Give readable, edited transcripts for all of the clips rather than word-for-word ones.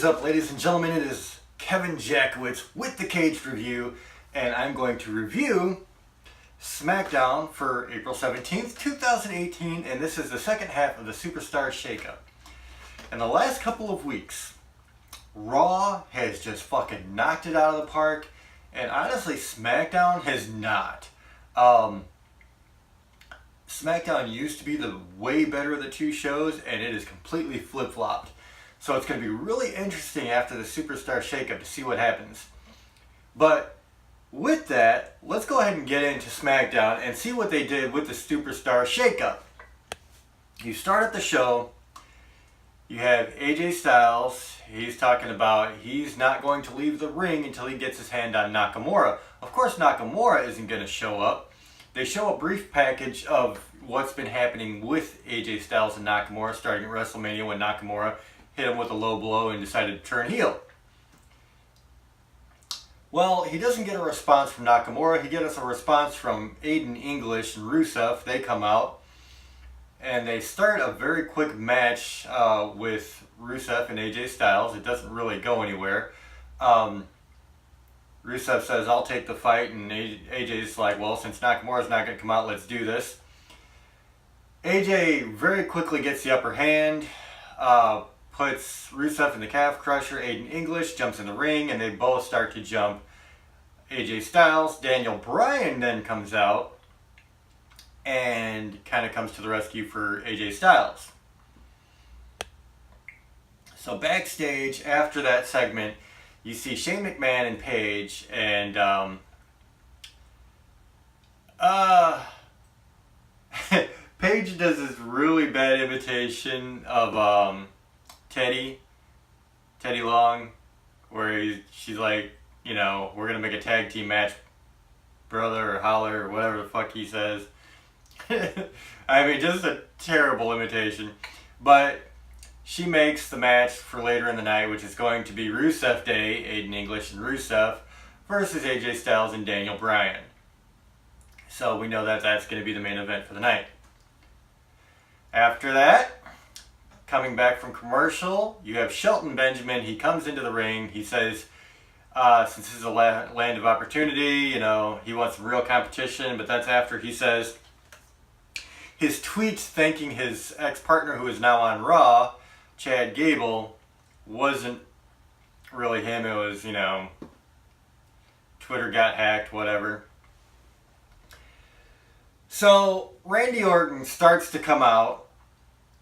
is up, ladies and gentlemen? It is Kevin Jackowitz with the Caged Review, and I'm going to review SmackDown for April 17th, 2018, and this is the second half of the Superstar Shakeup. In the last couple of weeks, Raw has just fucking knocked it out of the park, and honestly, SmackDown has not. SmackDown used to be the way better of the two shows, and it is completely flip-flopped. So it's going to be really interesting after the Superstar Shakeup to see what happens. But with that, let's go ahead and get into SmackDown and see what they did with the Superstar Shakeup. You start at the show, you have AJ Styles. He's talking about he's not going to leave the ring until he gets his hand on Nakamura. Of course, Nakamura isn't going to show up. They show a brief package of what's been happening with AJ Styles and Nakamura starting at WrestleMania when Nakamura hit him with a low blow and decided to turn heel. Well, he doesn't get a response from Nakamura. He gets a response from Aiden English and Rusev. They come out and they start a very quick match with Rusev and AJ Styles. It doesn't really go anywhere. Rusev says, "I'll take the fight," and AJ's like, "Well, since Nakamura's not going to come out, let's do this." AJ very quickly gets the upper hand, puts Rusev in the calf crusher. Aiden English jumps in the ring, and they both start to jump AJ Styles. Daniel Bryan then comes out and kind of comes to the rescue for AJ Styles. So backstage, after that segment, you see Shane McMahon and Paige, and Paige does this really bad imitation of Teddy Long, where she's like, you know, "We're gonna make a tag team match, brother," or "holler," or whatever the fuck he says. I mean, just a terrible imitation. But she makes the match for later in the night, which is going to be Rusev Day, Aiden English and Rusev, versus AJ Styles and Daniel Bryan. So we know that that's going to be the main event for the night. After that, coming back from commercial, you have Shelton Benjamin. He comes into the ring. He says, since this is a land of opportunity, you know, he wants some real competition, but that's after he says his tweets thanking his ex-partner who is now on Raw, Chad Gable, wasn't really him. It was, you know, Twitter got hacked, whatever. So Randy Orton starts to come out,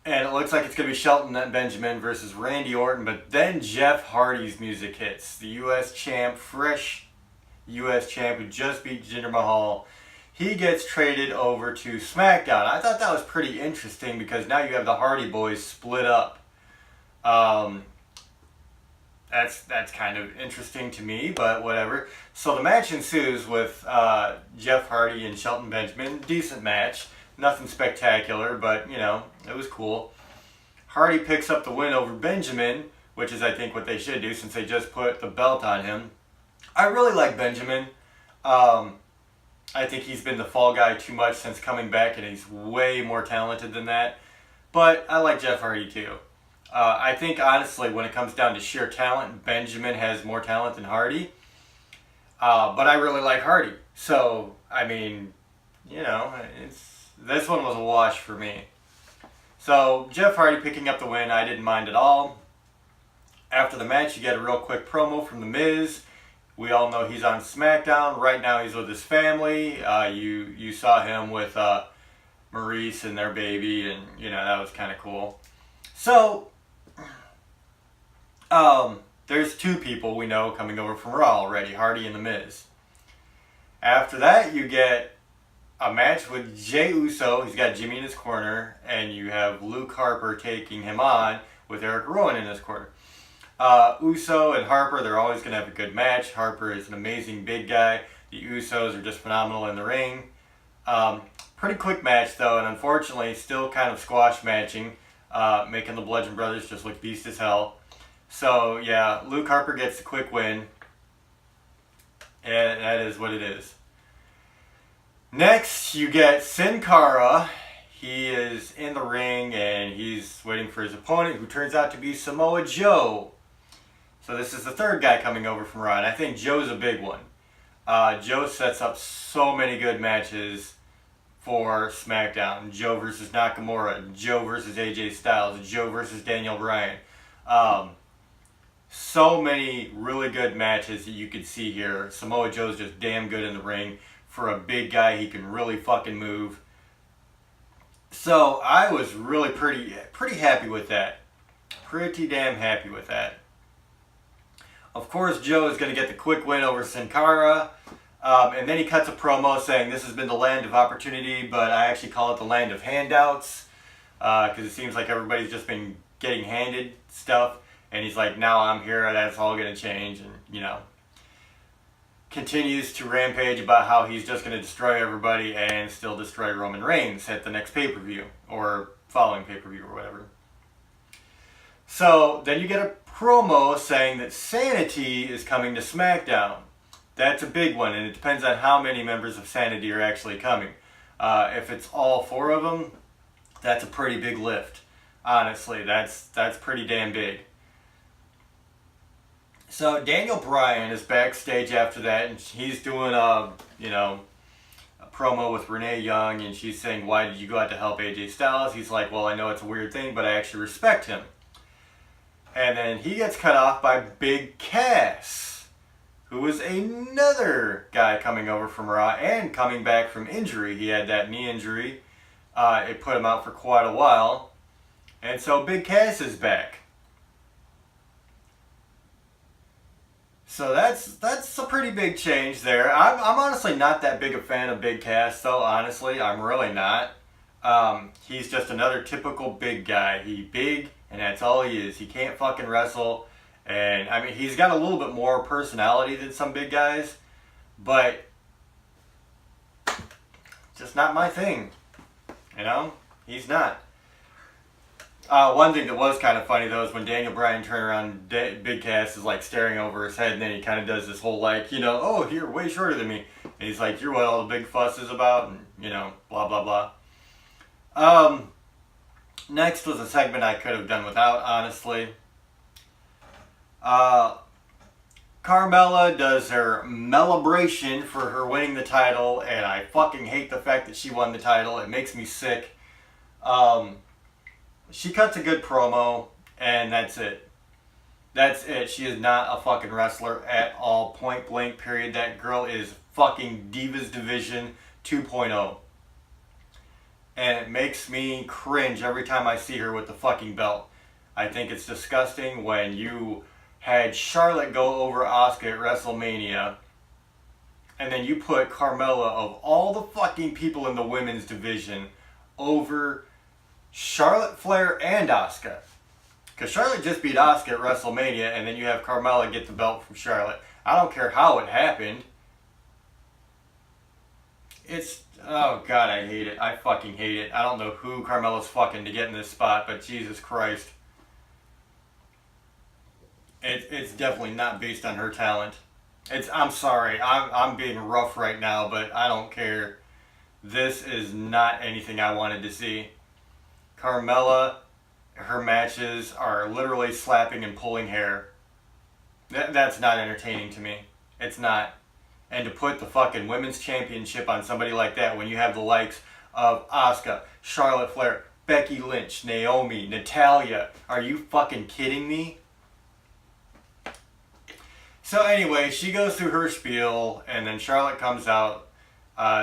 and it looks like it's going to be Shelton Benjamin versus Randy Orton, but then Jeff Hardy's music hits. The U.S. champ, fresh U.S. champ who just beat Jinder Mahal. He gets traded over to SmackDown. I thought that was pretty interesting because now you have the Hardy Boys split up. That's kind of interesting to me, but whatever. So the match ensues with Jeff Hardy and Shelton Benjamin. Decent match. Nothing spectacular, but, you know, it was cool. Hardy picks up the win over Benjamin, which is, I think, what they should do since they just put the belt on him. I really like Benjamin. I think he's been the fall guy too much since coming back, and he's way more talented than that. But I like Jeff Hardy too. I think, honestly, when it comes down to sheer talent, Benjamin has more talent than Hardy. But I really like Hardy. So, I mean, you know, this one was a wash for me. So, Jeff Hardy picking up the win, I didn't mind at all. After the match, you get a real quick promo from The Miz. We all know he's on SmackDown. Right now he's with his family. You saw him with Maurice and their baby, and, you know, that was kind of cool. So, there's two people we know coming over from Raw already, Hardy and The Miz. After that, you get a match with Jey Uso. He's got Jimmy in his corner, and you have Luke Harper taking him on with Eric Rowan in his corner. Uso and Harper, they're always going to have a good match. Harper is an amazing big guy. The Usos are just phenomenal in the ring. Pretty quick match, though, and unfortunately still kind of squash matching, making the Bludgeon Brothers just look beast as hell. So, yeah, Luke Harper gets the quick win, and that is what it is. Next, you get Sin Cara. He is in the ring, and he's waiting for his opponent, who turns out to be Samoa Joe. So this is the third guy coming over from Raw, and I think Joe's a big one. Joe sets up so many good matches for SmackDown. Joe versus Nakamura, Joe versus AJ Styles, Joe versus Daniel Bryan. So many really good matches that you could see here. Samoa Joe's just damn good in the ring. For a big guy, he can really fucking move. So I was really pretty happy with that. Pretty damn happy with that. Of course, Joe is going to get the quick win over Sin Cara. And then he cuts a promo saying this has been the land of opportunity, but I actually call it the land of handouts. Because it seems like everybody's just been getting handed stuff. And he's like, now I'm here, that's all going to change. And, you know, continues to rampage about how he's just going to destroy everybody and still destroy Roman Reigns at the next pay-per-view. Or following pay-per-view or whatever. So then you get a promo saying that Sanity is coming to SmackDown. That's a big one, and it depends on how many members of Sanity are actually coming. If it's all 4 of them, that's a pretty big lift. Honestly, that's pretty damn big. So Daniel Bryan is backstage after that, and he's doing a promo with Renee Young, and she's saying, "Why did you go out to help AJ Styles?" He's like, "Well, I know it's a weird thing, but I actually respect him." And then he gets cut off by Big Cass, who was another guy coming over from Raw and coming back from injury. He had that knee injury. It put him out for quite a while. And so Big Cass is back. So that's a pretty big change there. I'm honestly not that big a fan of Big Cass, though. Honestly, I'm really not. He's just another typical big guy. He's big, and that's all he is. He can't fucking wrestle. And, I mean, he's got a little bit more personality than some big guys. But, just not my thing. You know? He's not. One thing that was kind of funny, though, is when Daniel Bryan turned around, Big Cass is, like, staring over his head, and then he kind of does this whole, like, oh, you're way shorter than me. And he's like, you're what all the big fuss is about, and, blah, blah, blah. Next was a segment I could have done without, honestly. Carmella does her celebration for her winning the title, and I fucking hate the fact that she won the title. It makes me sick. She cuts a good promo, and that's it. That's it. She is not a fucking wrestler at all. Point blank, period. That girl is fucking Divas Division 2.0. And it makes me cringe every time I see her with the fucking belt. I think it's disgusting when you had Charlotte go over Asuka at WrestleMania, and then you put Carmella, of all the fucking people in the women's division, over Charlotte, Flair, and Asuka. Because Charlotte just beat Asuka at WrestleMania, and then you have Carmella get the belt from Charlotte. I don't care how it happened. Oh God, I hate it. I fucking hate it. I don't know who Carmella's fucking to get in this spot, but Jesus Christ. It's definitely not based on her talent. I'm sorry, I'm being rough right now, but I don't care. This is not anything I wanted to see. Carmella, her matches are literally slapping and pulling hair. That's not entertaining to me. It's not. And to put the fucking women's championship on somebody like that when you have the likes of Asuka, Charlotte Flair, Becky Lynch, Naomi, Natalya. Are you fucking kidding me? So anyway, she goes through her spiel, and then Charlotte comes out,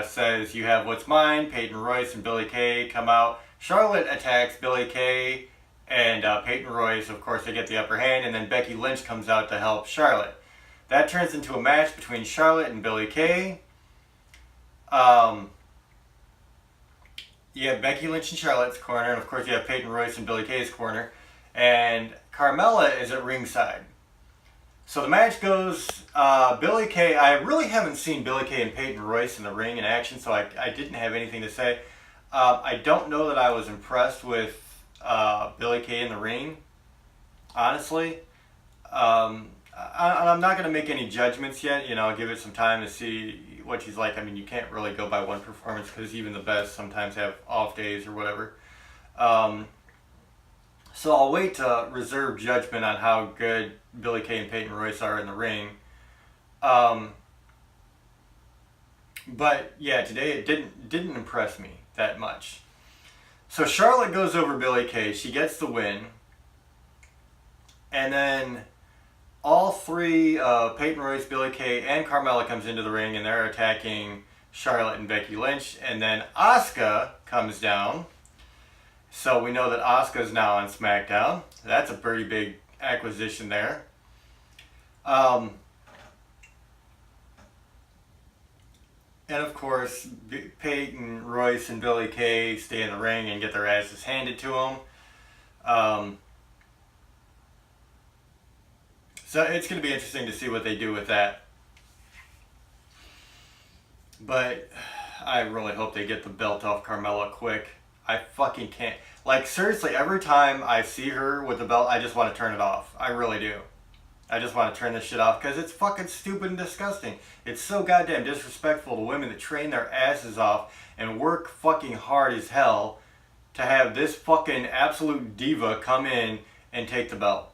says, you have what's mine. Peyton Royce and Billie Kay come out. Charlotte attacks Billie Kay and Peyton Royce. Of course, they get the upper hand, and then Becky Lynch comes out to help Charlotte. That turns into a match between Charlotte and Billie Kay. You have Becky Lynch in Charlotte's corner, and of course you have Peyton Royce in Billie Kay's corner. And Carmella is at ringside. So the match goes, Billie Kay, I really haven't seen Billie Kay and Peyton Royce in the ring in action, so I didn't have anything to say. I don't know that I was impressed with Billie Kay in the ring, honestly. I'm not going to make any judgments yet. I'll give it some time to see what she's like. I mean, you can't really go by one performance because even the best sometimes have off days or whatever. So I'll wait to reserve judgment on how good Billie Kay and Peyton Royce are in the ring. But yeah, today it didn't impress me that much. So Charlotte goes over Billie Kay. She gets the win. And then all three, Peyton Royce, Billie Kay, and Carmella comes into the ring, and they're attacking Charlotte and Becky Lynch. And then Asuka comes down. So we know that Asuka's now on SmackDown. That's a pretty big acquisition there. And of course, Peyton Royce and Billie Kay stay in the ring and get their asses handed to them. So it's going to be interesting to see what they do with that. But I really hope they get the belt off Carmella quick. I fucking can't. Like, seriously, every time I see her with the belt, I just want to turn it off. I really do. I just want to turn this shit off because it's fucking stupid and disgusting. It's so goddamn disrespectful to women that train their asses off and work fucking hard as hell to have this fucking absolute diva come in and take the belt.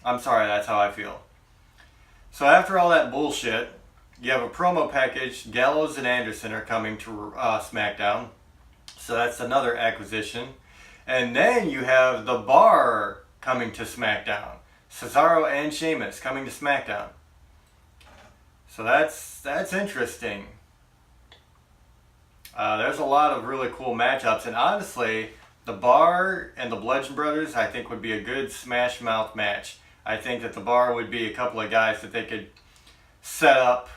I'm sorry, that's how I feel. So after all that bullshit, you have a promo package. Gallows and Anderson are coming to SmackDown. So that's another acquisition. And then you have The Bar coming to SmackDown. Cesaro and Sheamus coming to SmackDown. So that's interesting. There's a lot of really cool matchups. And honestly, The Bar and the Bludgeon Brothers, I think, would be a good Smash Mouth match. I think that The Bar would be a couple of guys that they could set up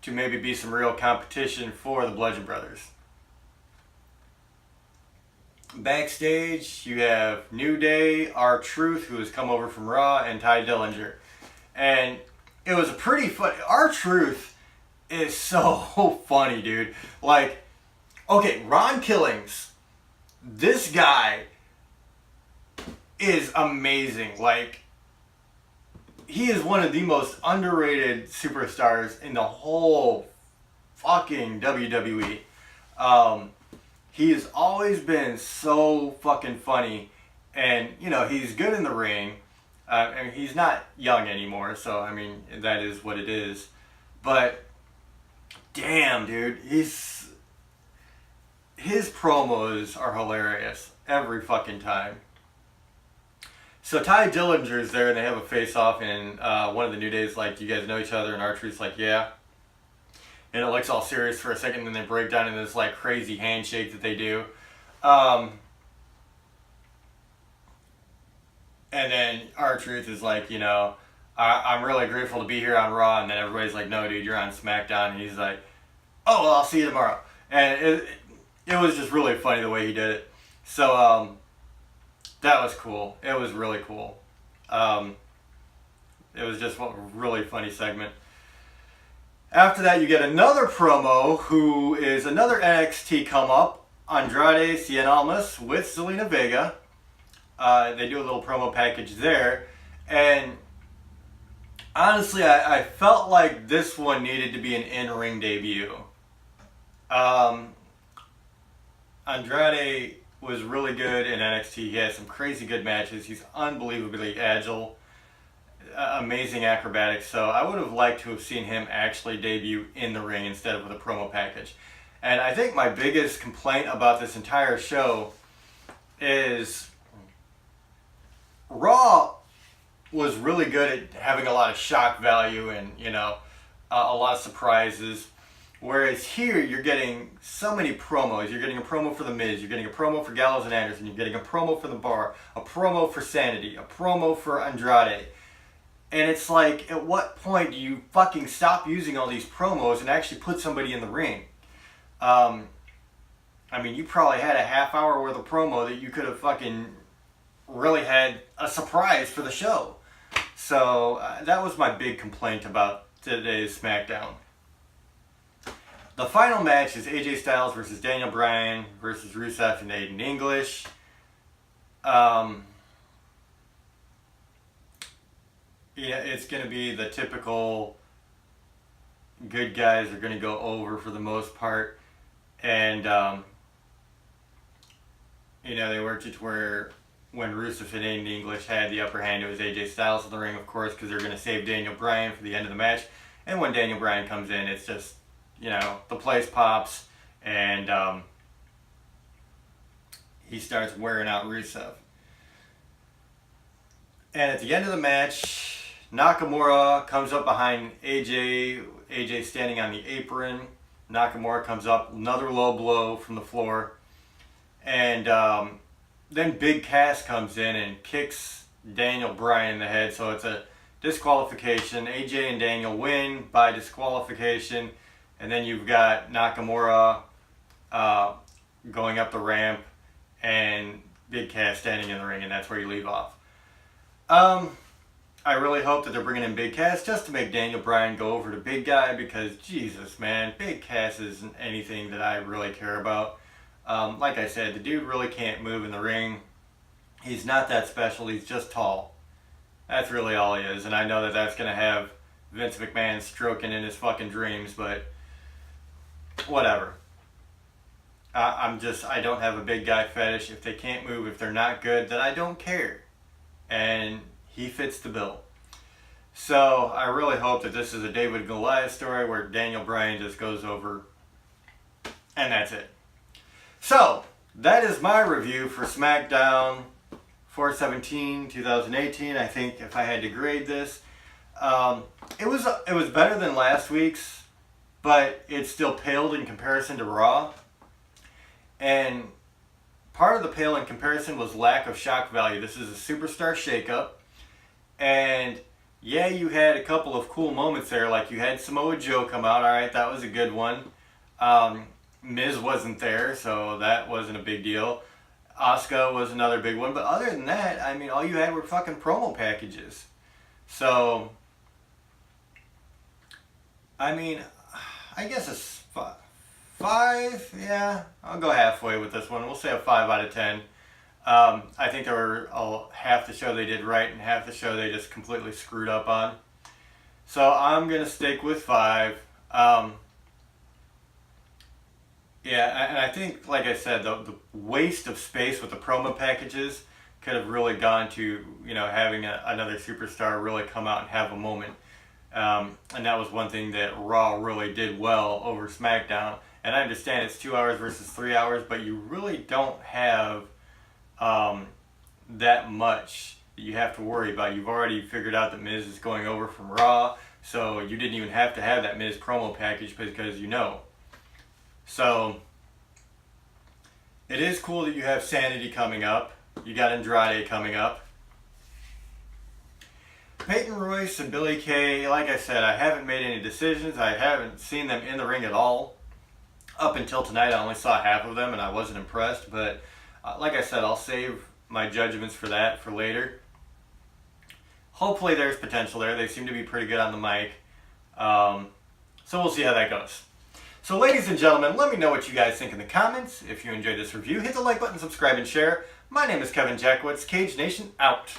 to maybe be some real competition for the Bludgeon Brothers. Backstage, you have New Day, R-Truth, who has come over from Raw, and Ty Dillinger. And it was a pretty funny... R-Truth is so funny, dude. Like, okay, Ron Killings, this guy is amazing. Like, he is one of the most underrated superstars in the whole fucking WWE. He has always been so fucking funny, and you know, he's good in the ring. I mean, he's not young anymore, so I mean, that is what it is. But damn, dude, his promos are hilarious every fucking time. So Ty Dillinger's there, and they have a face-off, and one of the New Day's like, "Do you guys know each other?" And R-Truth's like, "Yeah." And it looks all serious for a second, and then they break down in this like crazy handshake that they do. And then R-Truth is like, you know, I'm really grateful to be here on Raw. And then everybody's like, "No, dude, you're on SmackDown." And he's like, "Oh, well, I'll see you tomorrow." And it was just really funny the way he did it. So that was cool. It was really cool. It was just a really funny segment. After that, you get another promo, who is another NXT come-up, Andrade Cien Almas with Zelina Vega. They do a little promo package there. And honestly, I felt like this one needed to be an in-ring debut. Andrade was really good in NXT. He had some crazy good matches. He's unbelievably agile. Amazing acrobatics. So I would have liked to have seen him actually debut in the ring instead of with a promo package. And I think my biggest complaint about this entire show is Raw was really good at having a lot of shock value and, you know, a lot of surprises. Whereas here, you're getting so many promos. You're getting a promo for The Miz. You're getting a promo for Gallows and Anderson. You're getting a promo for The Bar. A promo for Sanity. A promo for Andrade. And it's like, at what point do you fucking stop using all these promos and actually put somebody in the ring? I mean, you probably had a half hour worth of promo that you could have fucking really had a surprise for the show. So that was my big complaint about today's SmackDown. The final match is AJ Styles versus Daniel Bryan versus Rusev and Aiden English. Yeah, it's going to be the typical good guys are going to go over for the most part. And, you know, they worked it to where when Rusev and Aiden English had the upper hand, it was AJ Styles in the ring, of course, because they're going to save Daniel Bryan for the end of the match. And when Daniel Bryan comes in, it's just, you know, the place pops, and he starts wearing out Rusev. And at the end of the match, Nakamura comes up behind AJ. AJ standing on the apron. Nakamura comes up, another low blow from the floor. And then Big Cass comes in and kicks Daniel Bryan in the head. So it's a disqualification. AJ and Daniel win by disqualification. And then you've got Nakamura going up the ramp and Big Cass standing in the ring, and that's where you leave off. I really hope that they're bringing in Big Cass just to make Daniel Bryan go over to Big Guy, because Jesus, man, Big Cass isn't anything that I really care about. Like I said, the dude really can't move in the ring. He's not that special. He's just tall. That's really all he is. And I know that that's going to have Vince McMahon stroking in his fucking dreams, but whatever. I don't have a big guy fetish. If they can't move, if they're not good, then I don't care. And he fits the bill. So I really hope that this is a David and Goliath story where Daniel Bryan just goes over, and that's it. So that is my review for SmackDown 4/17/2018. I think if I had to grade this, it was better than last week's, but it still paled in comparison to Raw. And part of the pale in comparison was lack of shock value. This is a superstar shakeup. And yeah, you had a couple of cool moments there. Like you had Samoa Joe come out. All right, that was a good one. Miz wasn't there, so that wasn't a big deal. Asuka was another big one. But other than that, I mean, all you had were fucking promo packages. So, I mean, I guess it's 5. Yeah, I'll go halfway with this one. We'll say a 5 out of 10. I think there were half the show they did right and half the show they just completely screwed up on. So I'm going to stick with 5. Yeah, and I think, like I said, the waste of space with the promo packages could have really gone to, you know, having another superstar really come out and have a moment. And that was one thing that Raw really did well over SmackDown. And I understand it's 2 hours versus 3 hours, but you really don't have that much that you have to worry about. You've already figured out that Miz is going over from Raw, so you didn't even have to have that Miz promo package because you know. So it is cool that you have Sanity coming up. You got Andrade coming up. Peyton Royce and Billie Kay, like I said, I haven't made any decisions. I haven't seen them in the ring at all. Up until tonight, I only saw half of them and I wasn't impressed, but like I said, I'll save my judgments for that for later. Hopefully there's potential there. They seem to be pretty good on the mic. So we'll see how that goes. So ladies and gentlemen, let me know what you guys think in the comments. If you enjoyed this review, hit the like button, subscribe, and share. My name is Kevin Jackowitz. Cage Nation out.